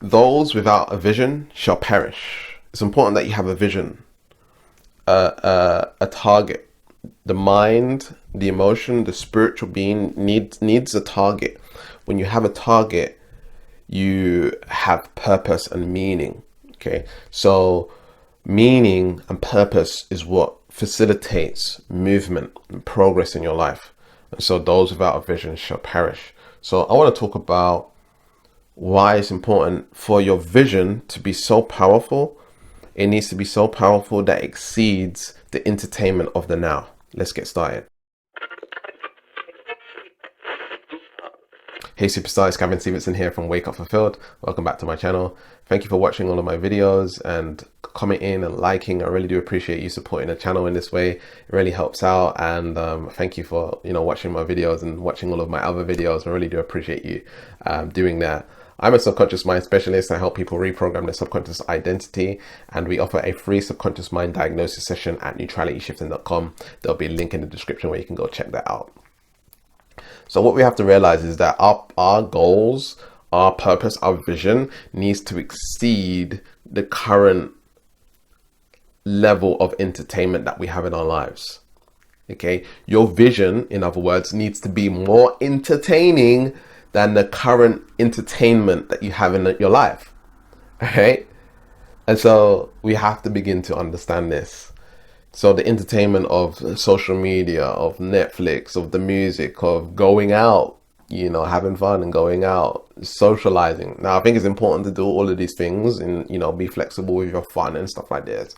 Those without a vision shall perish. It's important that you have a vision, a target. The mind, the emotion, the spiritual being needs a target. When you have a target, you have purpose and meaning. Okay, so meaning and purpose is what facilitates movement and progress in your life. And so those without a vision shall perish. So I want to talk about why it's important for your vision to be so powerful. It needs to be so powerful that it exceeds the entertainment of the now. Let's get started. Hey superstar, it's Gavin Stevenson here from Wake Up Fulfilled. Welcome back to my channel. Thank you for watching all of my videos and commenting and liking. I really do appreciate you supporting the channel in this way. It really helps out, and thank you for watching my videos and watching all of my other videos. I really do appreciate you doing that. I'm a subconscious mind specialist. I help people reprogram their subconscious identity, and we offer a free subconscious mind diagnosis session at neutralityshifting.com. There'll be a link in the description where you can go check that out. So what we have to realize is that our goals, our purpose, our vision needs to exceed the current level of entertainment that we have in our lives. Okay, your vision, in other words, needs to be more entertaining than the current entertainment that you have in your life. Okay, and so we have to begin to understand this. So the entertainment of social media, of Netflix, of the music, of going out, having fun and going out, socializing. Now, I think it's important to do all of these things and, be flexible with your fun and stuff like this.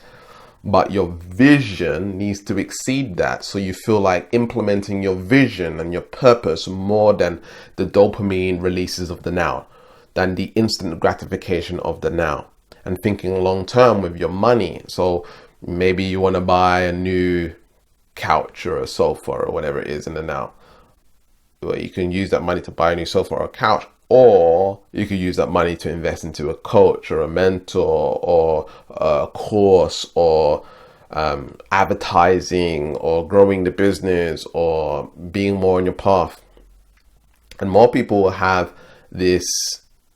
But your vision needs to exceed that. So you feel like implementing your vision and your purpose more than the dopamine releases of the now, than the instant gratification of the now, and thinking long term with your money. So maybe you want to buy a new couch or a sofa or whatever it is in the now. Well, you can use that money to buy a new sofa or a couch, or you could use that money to invest into a coach or a mentor or a course or advertising or growing the business or being more on your path. And more people have this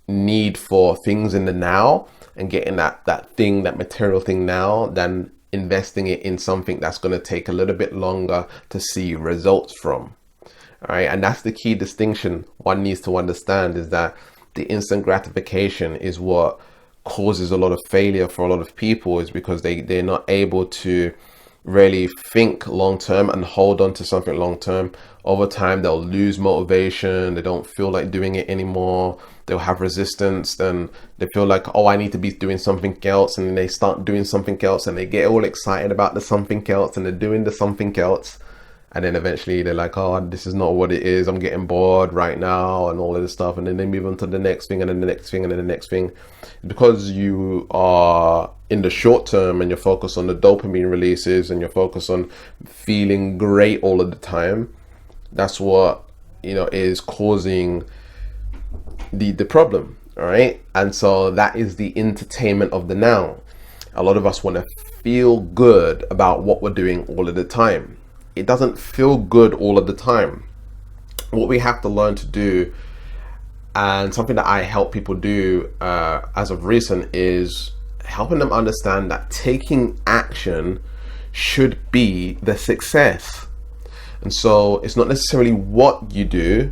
need for things in the now and getting that material thing now than investing it in something that's going to take a little bit longer to see results from. All right, and that's the key distinction one needs to understand, is that the instant gratification is what causes a lot of failure for a lot of people, is because they're not able to really think long term and hold on to something long term. Over time, they'll lose motivation. They don't feel like doing it anymore. They'll have resistance. Then they feel like, oh, I need to be doing something else. And then they start doing something else and they get all excited about the something else and they're doing the something else. And then eventually they're like, oh, this is not what it is. I'm getting bored right now and all of this stuff. And then they move on to the next thing and then the next thing and then the next thing. Because you are in the short term and you're focused on the dopamine releases and you're focused on feeling great all of the time, that's what, is causing the problem. All right. And so that is the entertainment of the now. A lot of us want to feel good about what we're doing all of the time. It doesn't feel good all of the time. What we have to learn to do, and something that I help people do as of recent, is helping them understand that taking action should be the success. And so it's not necessarily what you do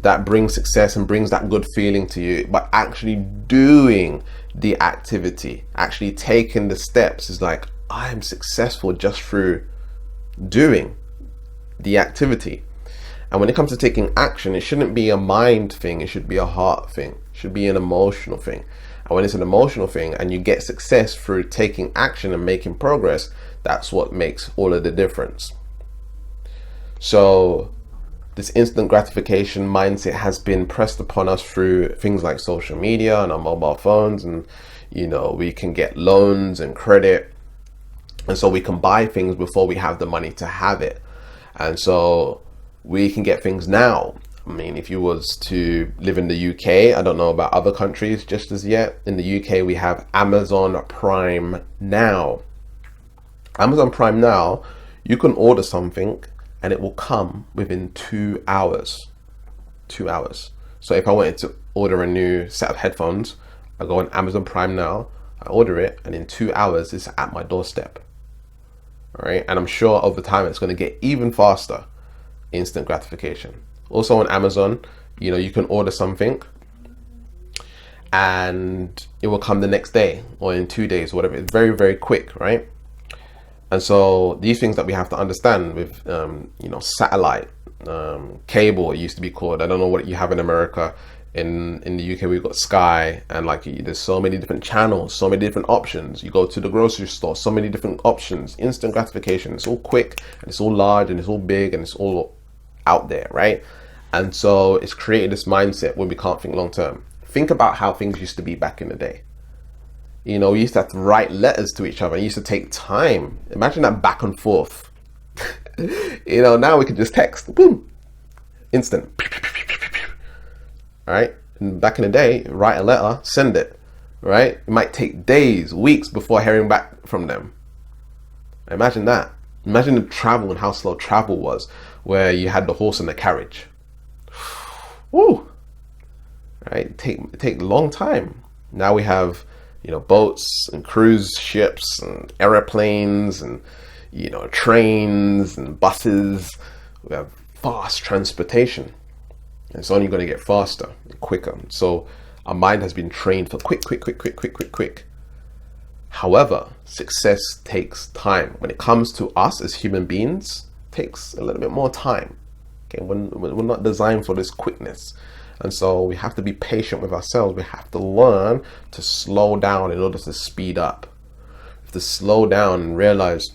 that brings success and brings that good feeling to you, but actually doing the activity, actually taking the steps is like, I am successful just through doing the activity. And when it comes to taking action, it shouldn't be a mind thing, it should be a heart thing, it should be an emotional thing. And when it's an emotional thing and you get success through taking action and making progress, that's what makes all of the difference. So this instant gratification mindset has been pressed upon us through things like social media and our mobile phones, and we can get loans and credit. And so we can buy things before we have the money to have it. And so we can get things now. I mean, if you was to live in the UK, I don't know about other countries just as yet. In the UK, we have Amazon Prime Now. Amazon Prime Now, you can order something and it will come within 2 hours. 2 hours. So if I wanted to order a new set of headphones, I go on Amazon Prime now, I order it, and in 2 hours it's at my doorstep. All right, and I'm sure over time it's going to get even faster. Instant gratification. Also on Amazon, you can order something and it will come the next day or in 2 days or whatever. It's very, very quick, right? And so these things that we have to understand with, satellite, cable, it used to be called. I don't know what you have in America. In the UK, we've got Sky, and like there's so many different channels, so many different options. You go to the grocery store, so many different options. Instant gratification. It's all quick and it's all large and it's all big and it's all out there, right? And so it's created this mindset where we can't think long term. Think about how things used to be back in the day. We used to have to write letters to each other. It used to take time. Imagine that back and forth. Now we can just text, boom, instant. All right. And back in the day, write a letter, send it. Right. It might take days, weeks before hearing back from them. Imagine that. Imagine the travel and how slow travel was, where you had the horse and the carriage. Woo. Right. It take a long time. Now we have boats and cruise ships and airplanes and, trains and buses. We have fast transportation. It's only going to get faster and quicker. So our mind has been trained for quick. However, success takes time. When it comes to us as human beings, it takes a little bit more time. Okay, we're not designed for this quickness. And so we have to be patient with ourselves. We have to learn to slow down in order to speed up. We have to slow down and realize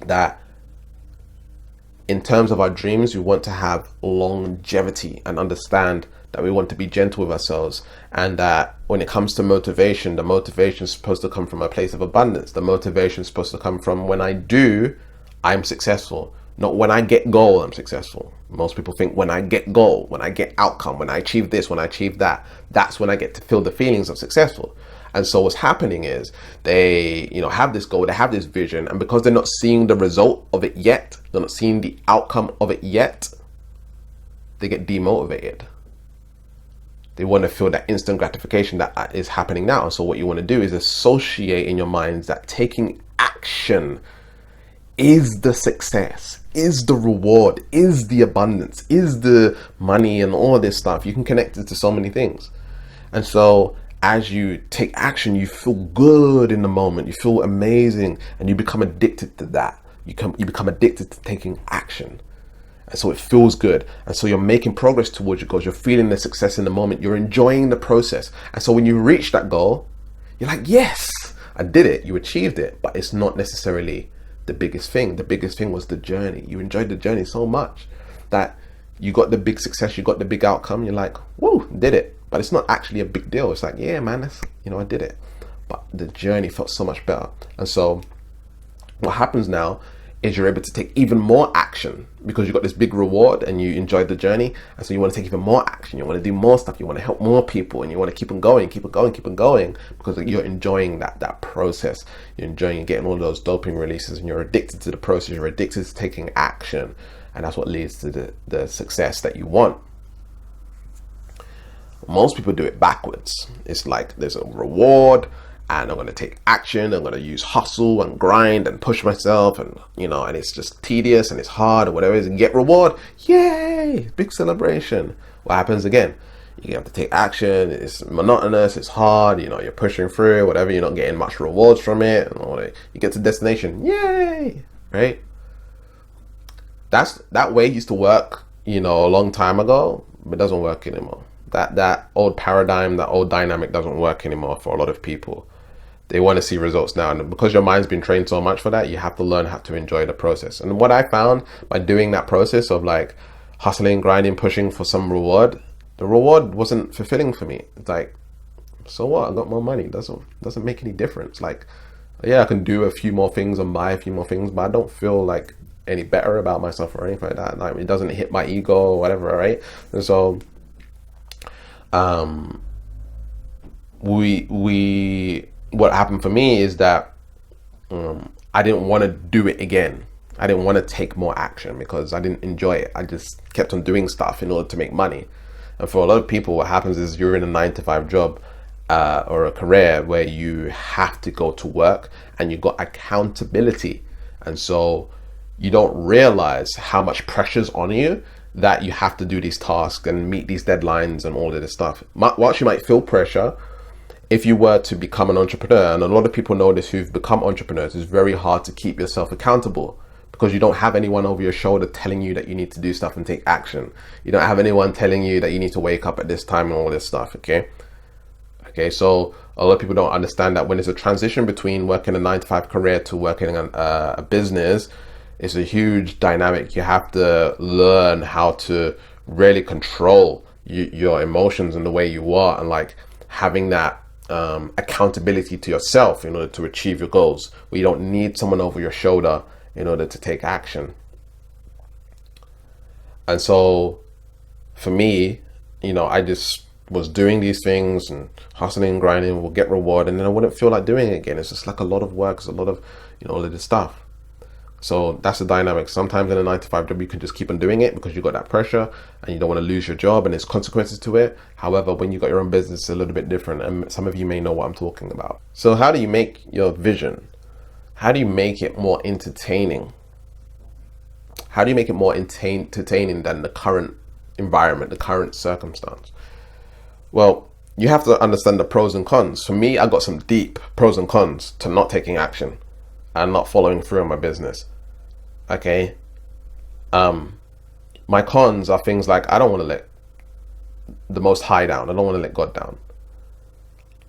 that in terms of our dreams, we want to have longevity and understand that we want to be gentle with ourselves. And that when it comes to motivation, the motivation is supposed to come from a place of abundance. The motivation is supposed to come from when I do, I'm successful. Not when I get goal, I'm successful. Most people think when I get goal, when I get outcome, when I achieve this, when I achieve that, that's when I get to feel the feelings of successful. And so what's happening is they, have this goal, they have this vision, and because they're not seeing the result of it yet, they're not seeing the outcome of it yet, they get demotivated. They want to feel that instant gratification that is happening now. So what you want to do is associate in your minds that taking action is the success, is the reward, is the abundance, is the money and all this stuff. You can connect it to so many things. And so as you take action, you feel good in the moment, you feel amazing, and you become addicted to that. You become addicted to taking action. And so it feels good. And so you're making progress towards your goals. You're feeling the success in the moment. You're enjoying the process. And so when you reach that goal, you're like, yes, I did it. You achieved it. But it's not necessarily the biggest thing. The biggest thing was the journey. You enjoyed the journey so much that you got the big success, you got the big outcome. You're like, whoa, did it. But it's not actually a big deal. It's like, yeah, man, I did it. But the journey felt so much better. And so what happens now is you're able to take even more action because you got this big reward and you enjoyed the journey. And so you want to take even more action. You want to do more stuff. You want to help more people, and you want to keep on going because you're enjoying that process. You're enjoying getting all those dopamine releases, and you're addicted to the process. You're addicted to taking action. And that's what leads to the success that you want. Most people do it backwards. It's like there's a reward, and I'm going to take action. I'm going to use hustle and grind and push myself, and and it's just tedious and it's hard or whatever it is, and get reward. Yay! Big celebration. What happens again? You have to take action. It's monotonous. It's hard. You're pushing through whatever. You're not getting much rewards from it. And you get to destination. Yay! Right? That way used to work, a long time ago, but it doesn't work anymore. That old paradigm, that old dynamic doesn't work anymore for a lot of people. They want to see results now. And because your mind's been trained so much for that, you have to learn how to enjoy the process. And what I found by doing that process of like hustling, grinding, pushing for some reward, the reward wasn't fulfilling for me. It's like, so what? I got more money. It doesn't make any difference. Like, yeah, I can do a few more things and buy a few more things, but I don't feel like any better about myself or anything like that. Like, it doesn't hit my ego or whatever, right? And so what happened for me is that I didn't want to do it again. I didn't want to take more action because I didn't enjoy it. I just kept on doing stuff in order to make money. And for a lot of people, what happens is you're in a 9-to-5 job, or a career where you have to go to work and you got accountability. And so you don't realize how much pressure's on you that you have to do these tasks and meet these deadlines and all of this stuff. Whilst you might feel pressure, if you were to become an entrepreneur, and a lot of people know this who've become entrepreneurs, it's very hard to keep yourself accountable because you don't have anyone over your shoulder telling you that you need to do stuff and take action. You don't have anyone telling you that you need to wake up at this time and all this stuff, okay? Okay, so a lot of people don't understand that when it's a transition between working a 9-to-5 career to working a business, it's a huge dynamic. You have to learn how to really control your emotions and the way you are, and like having that accountability to yourself in order to achieve your goals, where you don't need someone over your shoulder in order to take action. And so for me, I just was doing these things and hustling and grinding, will get reward, and then I wouldn't feel like doing it again. It's just like a lot of work, it's a lot of all of this stuff. So that's the dynamic. Sometimes in a 9-to-5 job, you can just keep on doing it because you got that pressure and you don't want to lose your job and there's consequences to it. However, when you got your own business, it's a little bit different. And some of you may know what I'm talking about. So how do you make your vision? How do you make it more entertaining? How do you make it more entertaining than the current environment, the current circumstance? Well, you have to understand the pros and cons. For me, I got some deep pros and cons to not taking action and not following through on my business. Okay. My cons are things like I don't want to let the Most High down. I don't want to let God down.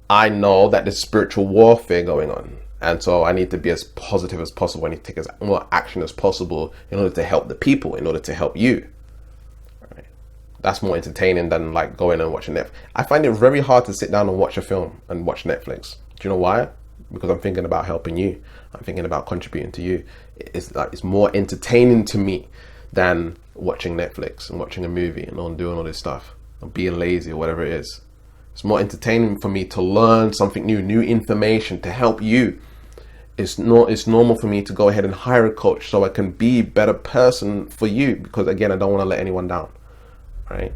I know that there's spiritual warfare going on. And so I need to be as positive as possible. I need to take as more action as possible in order to help the people, in order to help you. Right. That's more entertaining than like going and watching Netflix. I find it very hard to sit down and watch a film and watch Netflix. Do you know why? Because I'm thinking about helping you. I'm thinking about contributing to you. It's more entertaining to me than watching Netflix and watching a movie and doing all this stuff or being lazy or whatever it is. It's more entertaining for me to learn something new information to help you. It's normal for me to go ahead and hire a coach so I can be a better person for you, because again, I don't want to let anyone down, right?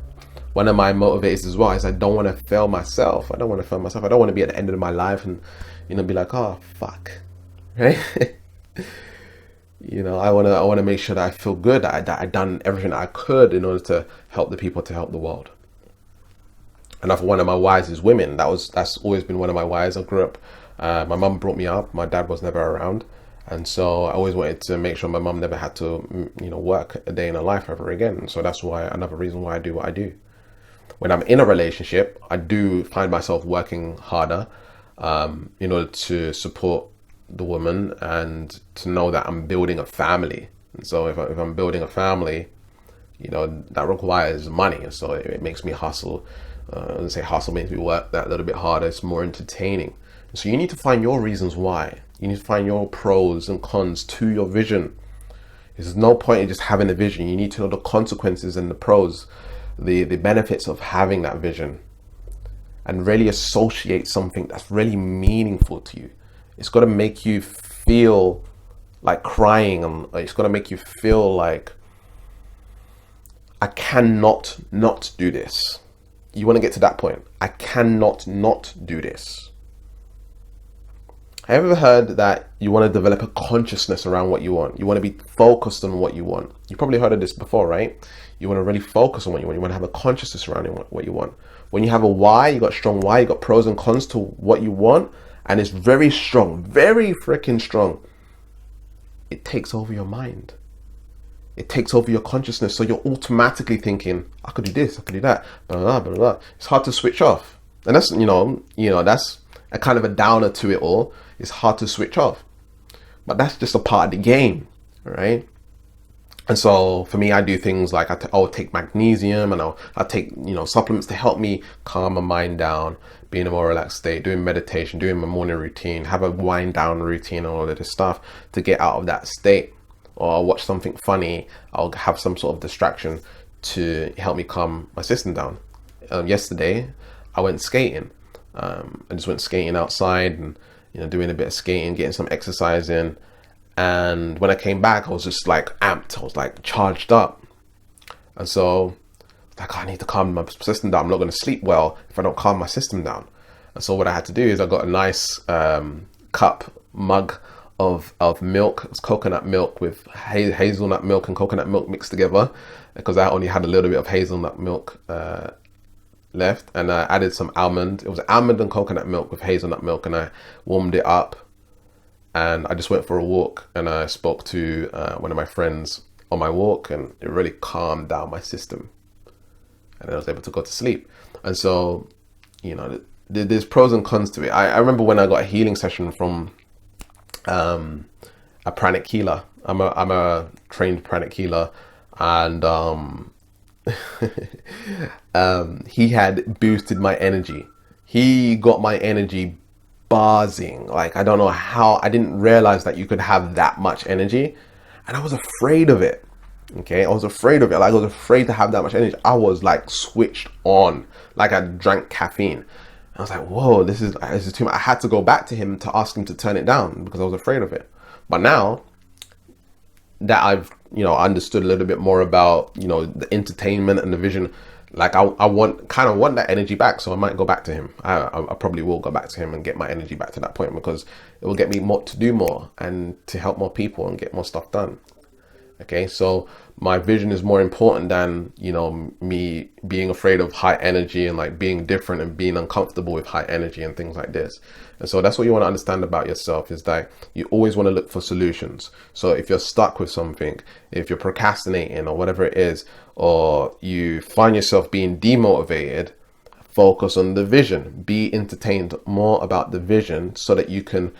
One of my motivators as well is I don't want to fail myself. I don't want to be at the end of my life and be like, oh fuck, right? I want to make sure that I feel good, that I done everything I could in order to help the people, to help the world. And one of my whys is women. That's always been one of my whys. I grew up, my mum brought me up. My dad was never around, and so I always wanted to make sure my mum never had to, work a day in her life ever again. And so that's another reason why I do what I do. When I'm in a relationship, I do find myself working harder in order to support the woman and to know that I'm building a family. And so if I'm building a family, that requires money, and so it makes me hustle. I say hustle makes me work that little bit harder. It's more entertaining. So you need to find your reasons why. You need to find your pros and cons to your vision. There's no point in just having a vision. You need to know the consequences and the pros, the benefits of having that vision, and really associate something that's really meaningful to you. It's got to make you feel like crying, and it's got to make you feel like, I cannot not do this. You want to get to that point. I cannot not do this. Have you ever heard that you want to develop a consciousness around what you want? You want to be focused on what you want. You probably heard of this before, right? You want to really focus on what you want. You want to have a consciousness around what you want. When you have a why, you got strong why, you got pros and cons to what you want, and it's very strong, very freaking strong. It takes over your mind. It takes over your consciousness. So you're automatically thinking, I could do this, I could do that, blah, blah, blah, blah. It's hard to switch off. And that's, that's a kind of a downer to it all. It's hard to switch off. But that's just a part of the game, right? And so for me, I do things like I'll take magnesium, and I'll take, supplements to help me calm my mind down, be in a more relaxed state, doing meditation, doing my morning routine, have a wind down routine and all of this stuff to get out of that state. Or I'll watch something funny. I'll have some sort of distraction to help me calm my system down. Yesterday, I went skating. I just went skating outside and, doing a bit of skating, getting some exercise in. And when I came back, I was just like amped. I was like charged up. And so I need to calm my system down. I'm not going to sleep well if I don't calm my system down. And so what I had to do is I got a nice mug of milk. It was coconut milk with hazelnut milk and coconut milk mixed together, because I only had a little bit of hazelnut milk left, and I added some almond. It was almond and coconut milk with hazelnut milk, and I warmed it up, and I just went for a walk, and I spoke to one of my friends on my walk, and it really calmed down my system, and I was able to go to sleep. And so, you know, there's pros and cons to it. I remember when I got a healing session from a pranic healer. I'm a trained pranic healer, and he had boosted my energy. He got my energy buzzing. Like, I don't know how, I didn't realize that you could have that much energy, and I was afraid of it. Okay, I was afraid of it. Like, I was afraid to have that much energy. I was like switched on, like I drank caffeine. I was like, whoa, this is too much. I had to go back to him to ask him to turn it down because I was afraid of it. But now that I've, you know, understood a little bit more about, you know, the entertainment and the vision, like I want that energy back. So I might go back to him. I probably will go back to him and get my energy back to that point, because it will get me more to do more and to help more people and get more stuff done. Okay, so my vision is more important than, you know, me being afraid of high energy and like being different and being uncomfortable with high energy and things like this. And so that's what you want to understand about yourself, is that you always want to look for solutions. So if you're stuck with something, if you're procrastinating or whatever it is, or you find yourself being demotivated, focus on the vision. Be entertained more about the vision so that you can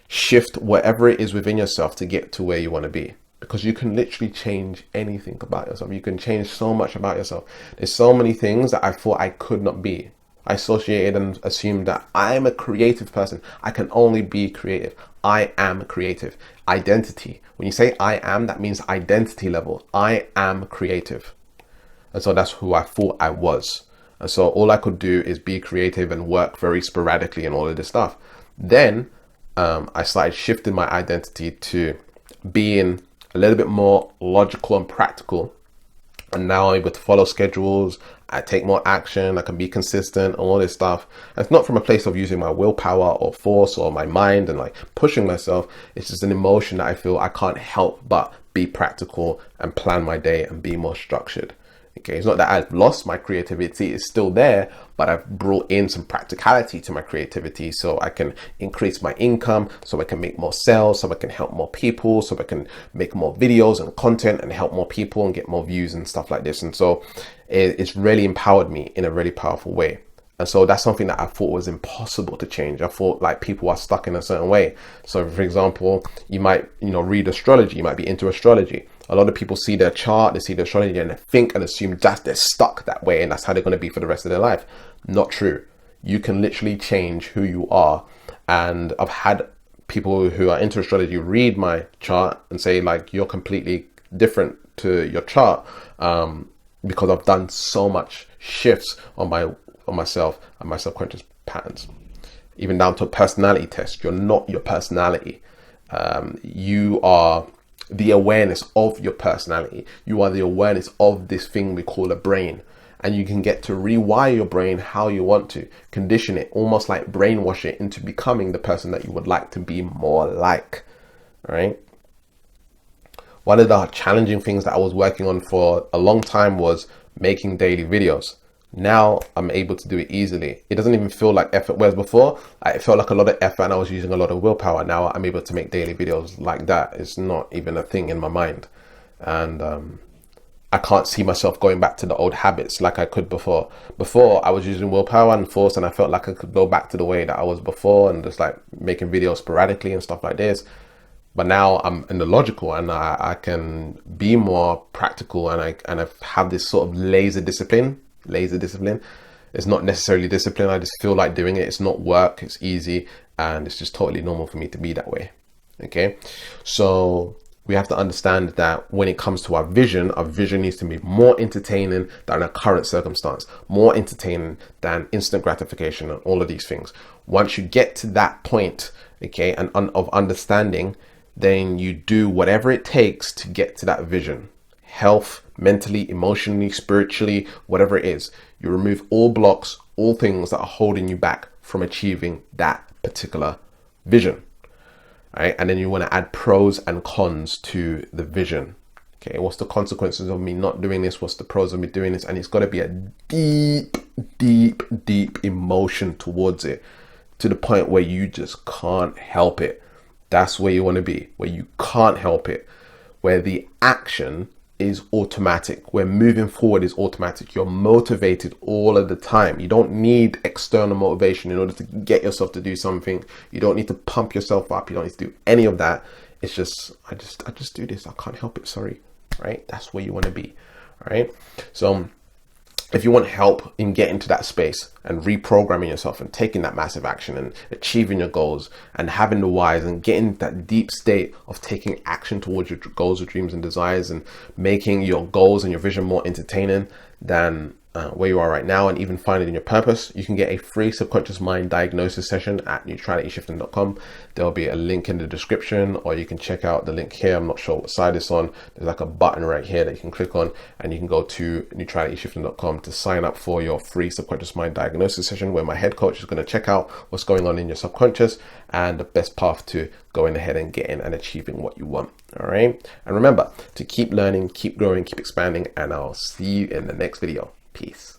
shift whatever it is within yourself to get to where you want to be. Because you can literally change anything about yourself. You can change so much about yourself. There's so many things that I thought I could not be. I associated and assumed that I'm a creative person. I can only be creative. I am creative. Identity. When you say I am, that means identity level. I am creative. And so that's who I thought I was. And so all I could do is be creative and work very sporadically and all of this stuff. Then I started shifting my identity to being a little bit more logical and practical, and now I'm able to follow schedules. I take more action. I can be consistent, all this stuff. And it's not from a place of using my willpower or force or my mind and like pushing myself. It's just an emotion that I feel I can't help but be practical and plan my day and be more structured. Okay, it's not that I've lost my creativity, it's still there, but I've brought in some practicality to my creativity so I can increase my income, so I can make more sales, so I can help more people, so I can make more videos and content and help more people and get more views and stuff like this. And so it's really empowered me in a really powerful way. And so that's something that I thought was impossible to change. I thought like people are stuck in a certain way. So for example, you might, you know, read astrology, you might be into astrology. A lot of people see their chart, they see the astrology and they think and assume that they're stuck that way and that's how they're going to be for the rest of their life. Not true. You can literally change who you are. And I've had people who are into astrology read my chart and say like, you're completely different to your chart, because I've done so much shifts on myself and my subconscious patterns, even down to a personality test. You're not your personality. You are the awareness of your personality. You are the awareness of this thing we call a brain, and you can get to rewire your brain how you want to, condition it, almost like brainwash it into becoming the person that you would like to be more like. Right? One of the challenging things that I was working on for a long time was making daily videos. Now I'm able to do it easily. It doesn't even feel like effort, whereas before it felt like a lot of effort and I was using a lot of willpower. Now I'm able to make daily videos like that. It's not even a thing in my mind. And I can't see myself going back to the old habits like I could before. Before I was using willpower and force, and I felt like I could go back to the way that I was before and just like making videos sporadically and stuff like this. But now I'm in the logical, and I can be more practical, and I have this sort of laser discipline. It's not necessarily discipline. I just feel like doing it. It's not work. It's easy, and it's just totally normal for me to be that way. Okay, so we have to understand that when it comes to our vision needs to be more entertaining than our current circumstance, more entertaining than instant gratification and all of these things. Once you get to that point, okay, and of understanding, then you do whatever it takes to get to that vision. Health, mentally, emotionally, spiritually, whatever it is. You remove all blocks, all things that are holding you back from achieving that particular vision, right? And then you want to add pros and cons to the vision. Okay, what's the consequences of me not doing this? What's the pros of me doing this? And it's got to be a deep, deep, deep emotion towards it, to the point where you just can't help it. That's where you want to be, where you can't help it, where the action is automatic, where moving forward is automatic. You're motivated all of the time. You don't need external motivation in order to get yourself to do something. You don't need to pump yourself up. You don't need to do any of that. It's just, I just do this. I can't help it. Sorry. Right? That's where you want to be. All right. So if you want help in getting to that space and reprogramming yourself and taking that massive action and achieving your goals and having the whys and getting that deep state of taking action towards your goals, your dreams and desires, and making your goals and your vision more entertaining than where you are right now, and even finding your purpose, you can get a free subconscious mind diagnosis session at neutralityshifting.com. There'll be a link in the description, or you can check out the link here. I'm not sure what side it's on. There's like a button right here that you can click on, and you can go to neutralityshifting.com to sign up for your free subconscious mind diagnosis session, where my head coach is going to check out what's going on in your subconscious and the best path to going ahead and getting and achieving what you want. All right. And remember to keep learning, keep growing, keep expanding, and I'll see you in the next video. Peace.